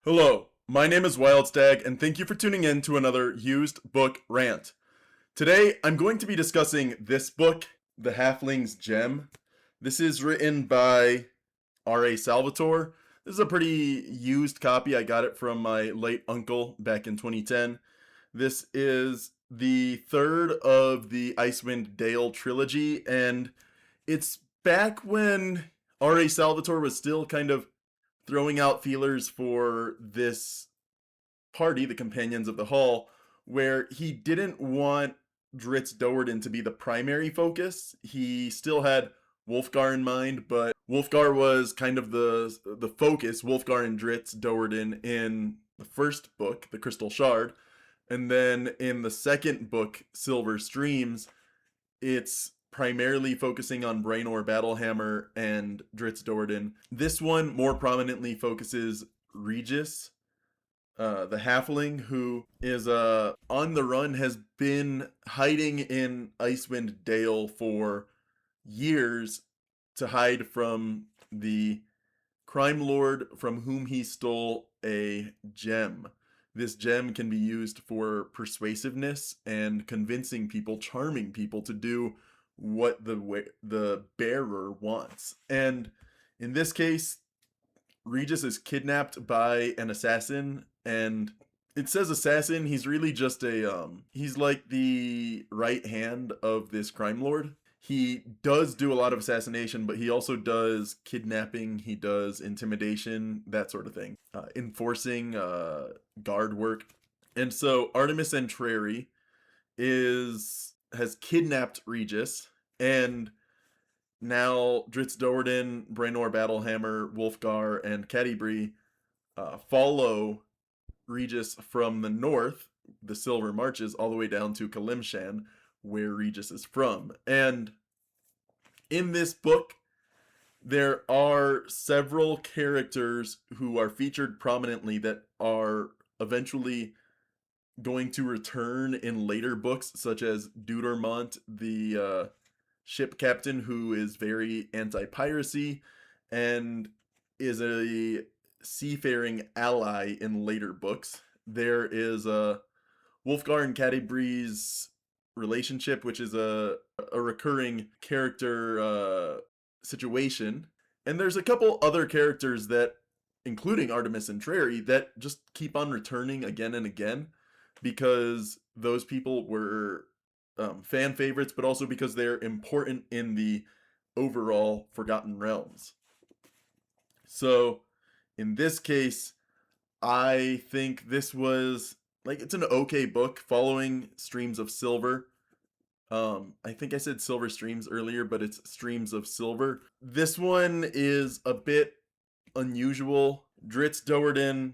Hello, my name is Wildstag, and thank you for tuning in to another used book rant. Today, I'm going to be discussing this book, The Halfling's Gem. This is written by R.A. Salvatore. This is a pretty used copy. I got it from my late uncle back in 2010. This is the third of the Icewind Dale trilogy, and it's back when R.A. Salvatore was still kind of throwing out feelers for this party, the Companions of the Hall, where he didn't want Dritz Do'Urden to be the primary focus. He still had Wolfgar in mind, but Wolfgar was kind of the focus, Wolfgar and Dritz Do'Urden in the first book, The Crystal Shard. And then in the second book, Silver Streams, it's primarily focusing on Brainor Battlehammer and Dritz Do'Urden. This one more prominently focuses Regis, the halfling who is on the run, has been hiding in Icewind Dale for years to hide from the crime lord from whom he stole a gem. This gem can be used for persuasiveness and convincing people, charming people to do what the bearer wants. And in this case, Regis is kidnapped by an assassin, and it says assassin. He's really just he's like the right hand of this crime lord. He does do a lot of assassination, but he also does kidnapping, he does intimidation, that sort of thing, enforcing guard work. And so Artemis Entreri has kidnapped Regis, and now Dritz Do'Urden, Brainor Battlehammer, Wolfgar, and Catti follow Regis from the north, the Silver Marches, all the way down to Kalimshan, where Regis is from. And in this book, there are several characters who are featured prominently that are eventually going to return in later books, such as Dudormont, the ship captain who is very anti-piracy and is a seafaring ally in later books. There is Wolfgar and Catti relationship, which is a recurring character situation. And there's a couple other characters that, including Artemis and Trary, that just keep on returning again and again because those people were fan favorites, but also because they're important in the overall Forgotten Realms. So, in this case, I think this was like it's an okay book following Streams of Silver. I think I said Silver Streams earlier, but it's Streams of Silver. This one is a bit unusual. Dritz Do'Urden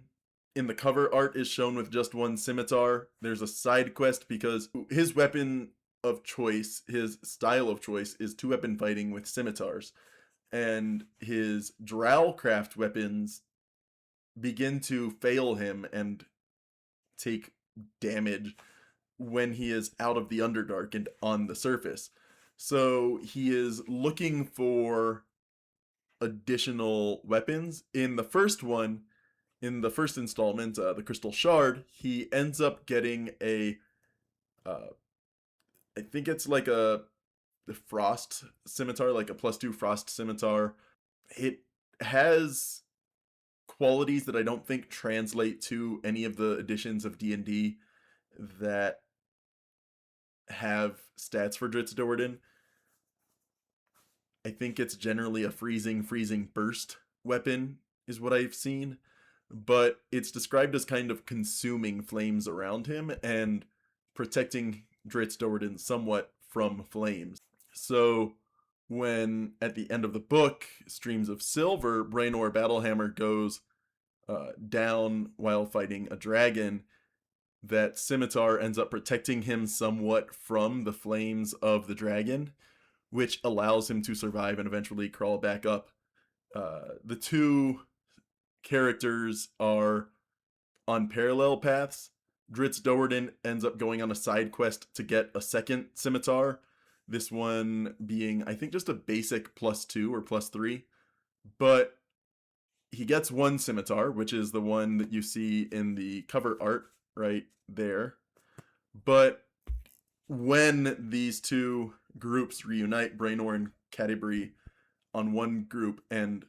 in the cover art is shown with just one scimitar. There's a side quest because his weapon of choice, his style of choice, is two-weapon fighting with scimitars. And his Drowcraft weapons begin to fail him and take damage when he is out of the Underdark and on the surface. So he is looking for additional weapons. In the first one, in the first installment, the Crystal Shard, he ends up getting I think it's like the frost scimitar, like a +2 frost scimitar. It has qualities that I don't think translate to any of the editions of D&D that have stats for Dritz Do'Urden. I think it's generally a freezing burst weapon is what I've seen, but it's described as kind of consuming flames around him and protecting Dritz Do'Urden somewhat from flames. So when at the end of the book, Streams of Silver, Brainor Battlehammer goes down while fighting a dragon, that scimitar ends up protecting him somewhat from the flames of the dragon, which allows him to survive and eventually crawl back up. The two characters are on parallel paths. Dritz Do'Urden ends up going on a side quest to get a second scimitar. This one being, I think, just a basic +2 or +3. But he gets one scimitar, which is the one that you see in the cover art right there. But when these two groups reunite, Brainor and Cadibri on one group and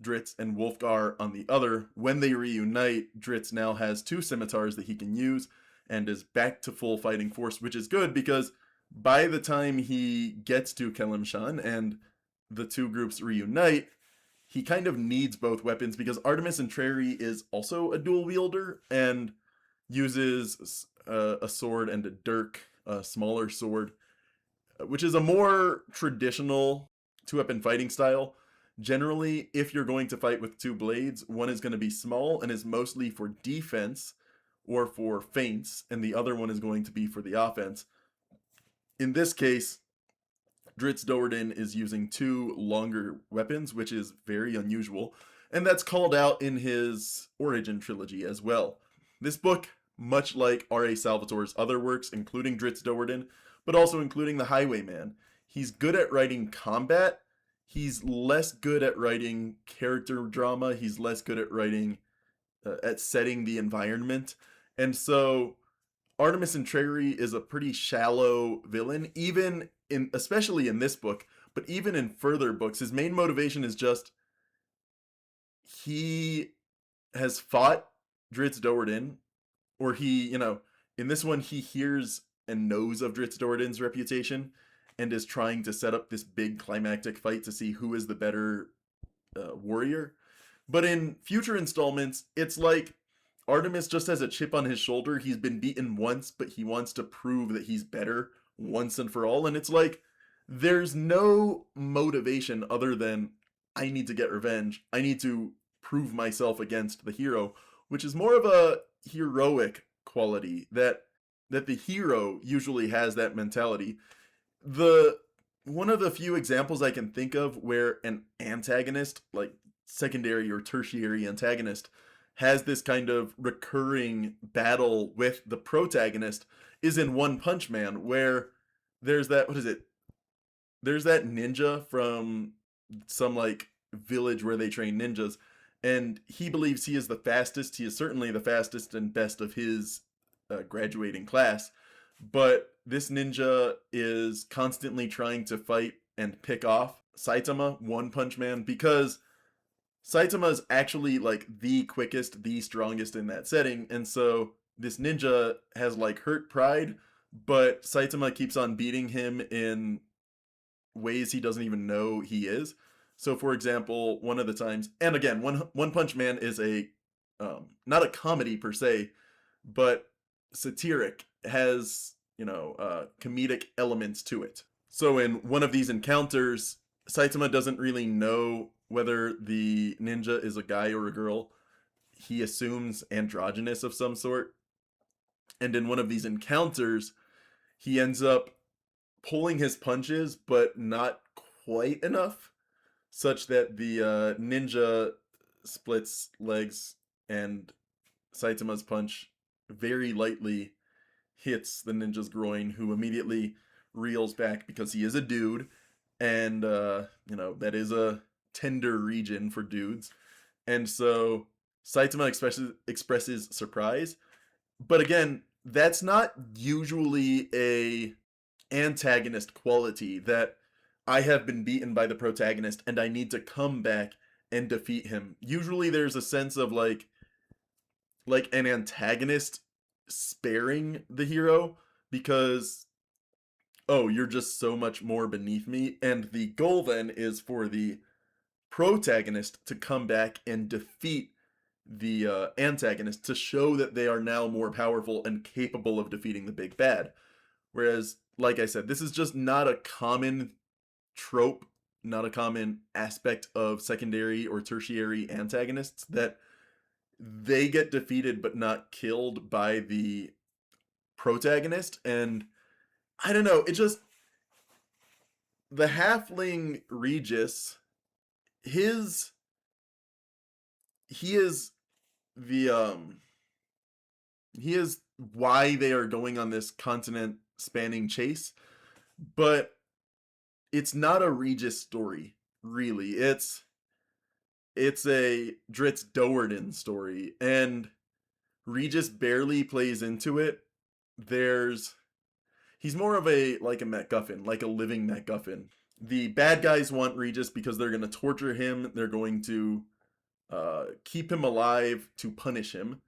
Dritz and Wolfgar on the other, when they reunite, Dritz now has two scimitars that he can use and is back to full fighting force, which is good because by the time he gets to Kelimshan and the two groups reunite, he kind of needs both weapons because Artemis Entreri is also a dual wielder and uses a sword and a dirk, a smaller sword, which is a more traditional two weapon fighting style. Generally, if you're going to fight with two blades, one is going to be small and is mostly for defense or for feints, and the other one is going to be for the offense. In this case, Dritz Doerden is using two longer weapons, which is very unusual, and that's called out in his Origin trilogy as well. This book, much like R.A. Salvatore's other works, including Dritz Doerden, but also including The Highwayman, he's good at writing combat. He's less good at writing character drama. He's less good at writing, at setting the environment. And so Artemis Entreri is a pretty shallow villain, even in, especially in this book, but even in further books. His main motivation is just he has fought Dritz Doerden, or he, in this one, he hears and knows of Dritz Doerden's reputation and is trying to set up this big climactic fight to see who is the better warrior. But in future installments, it's like Artemis just has a chip on his shoulder. He's been beaten once, but he wants to prove that he's better once and for all. And it's like there's no motivation other than I need to get revenge. I need to prove myself against the hero, which is more of a heroic quality that the hero usually has that mentality. The one of the few examples I can think of where an antagonist, like secondary or tertiary antagonist, has this kind of recurring battle with the protagonist is in One Punch Man, where there's that, what is it? There's that ninja from some like village where they train ninjas, and he believes he is the fastest. He is certainly the fastest and best of his graduating class, but this ninja is constantly trying to fight and pick off Saitama, One Punch Man, because Saitama is actually like the quickest, the strongest in that setting, and so this ninja has like hurt pride, but Saitama keeps on beating him in ways he doesn't even know he is. So, for example, one of the times, and again, One Punch Man is a not a comedy per se, but satiric, has comedic elements to it. So, in one of these encounters, Saitama doesn't really know whether the ninja is a guy or a girl. He assumes androgynous of some sort, and in one of these encounters, he ends up pulling his punches, but not quite enough, such that the ninja splits legs and Saitama's punch very lightly hits the ninja's groin, who immediately reels back because he is a dude, and that is a tender region for dudes, and so Saitama expresses surprise. But again, that's not usually a antagonist quality that I have been beaten by the protagonist and I need to come back and defeat him. Usually there's a sense of like an antagonist sparing the hero because oh, you're just so much more beneath me, and the goal then is for the protagonist to come back and defeat the antagonist to show that they are now more powerful and capable of defeating the big bad. Whereas, like I said, this is just not a common trope, not a common aspect of secondary or tertiary antagonists, that they get defeated but not killed by the protagonist. And I don't know, it just, the halfling Regis, his he is the he is why they are going on this continent spanning chase, but it's not a Regis story, really. it's a Dritz Dowerden story, and Regis barely plays into it. There's He's more of a like a MacGuffin, like a living MacGuffin. The bad guys want Regis because they're going to torture him. They're going to keep him alive to punish him.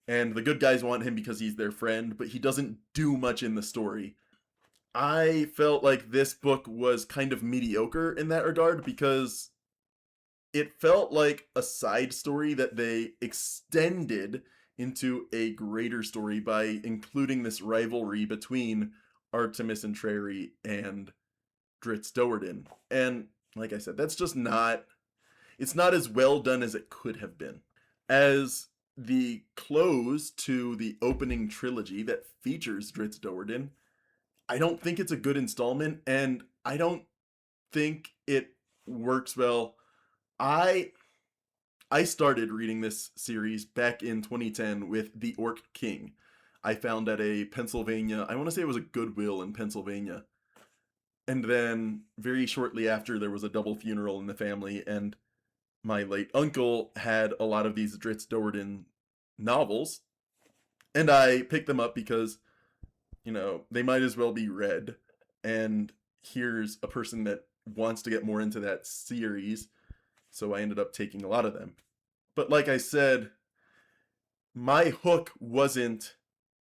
And the good guys want him because he's their friend, but he doesn't do much in the story. I felt like this book was kind of mediocre in that regard because it felt like a side story that they extended into a greater story by including this rivalry between Artemis and Trary and Dritz Dowerden. And like I said, that's just not it's not as well done as it could have been. As the close to the opening trilogy that features Dritz Dowerden, I don't think it's a good installment, and I don't think it works well. I I started reading this series back in 2010 with The Orc King. I found at a Pennsylvania, I want to say it was a Goodwill in Pennsylvania. And then very shortly after, there was a double funeral in the family, and my late uncle had a lot of these Dritz Dowerden novels, and I picked them up because, they might as well be read. And here's a person that wants to get more into that series, so I ended up taking a lot of them. But like I said, my hook wasn't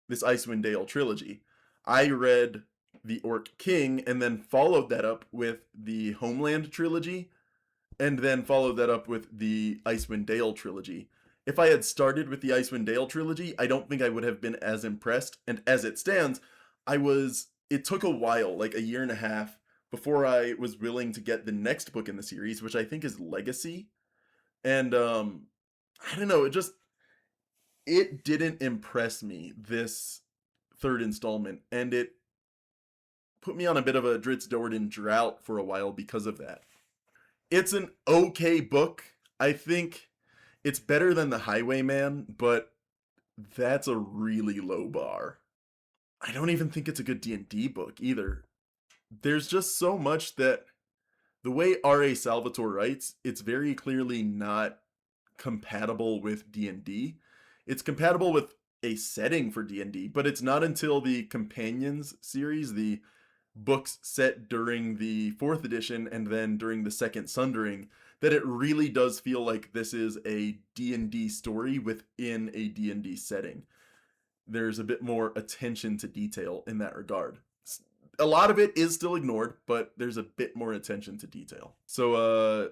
this Icewind Dale trilogy. I read The Orc King and then followed that up with the Homeland trilogy and then followed that up with the Icewind Dale trilogy. If I had started with the Icewind Dale trilogy, I don't think I would have been as impressed. And as it stands, it took a while, like a year and a half, before I was willing to get the next book in the series, which I think is Legacy. And I don't know, it didn't impress me, this third installment, and it put me on a bit of a Dritz Dowerden drought for a while because of that. It's an okay book. I think it's better than The Highwayman, but that's a really low bar. I don't even think it's a good D&D book either. There's just so much that the way R.A. Salvatore writes, it's very clearly not compatible with D&D. It's compatible with a setting for D&D, but it's not until the Companions series, the books set during the 4th edition and then during the Second Sundering, that it really does feel like this is a D&D story within a D&D setting. There's a bit more attention to detail in that regard. A lot of it is still ignored, but there's a bit more attention to detail. So,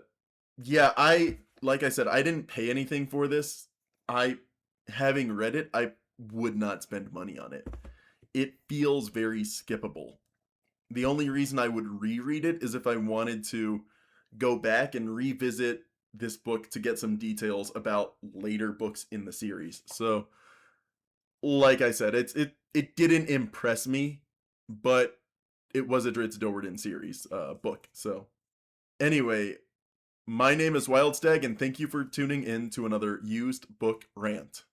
yeah, like I said, I didn't pay anything for this. Having read it, I would not spend money on it. It feels very skippable. The only reason I would reread it is if I wanted to go back and revisit this book to get some details about later books in the series. So, like I said, it didn't impress me, but it was a Dritz Dowerden series book. So, anyway, my name is Wildstag, and thank you for tuning in to another used book rant.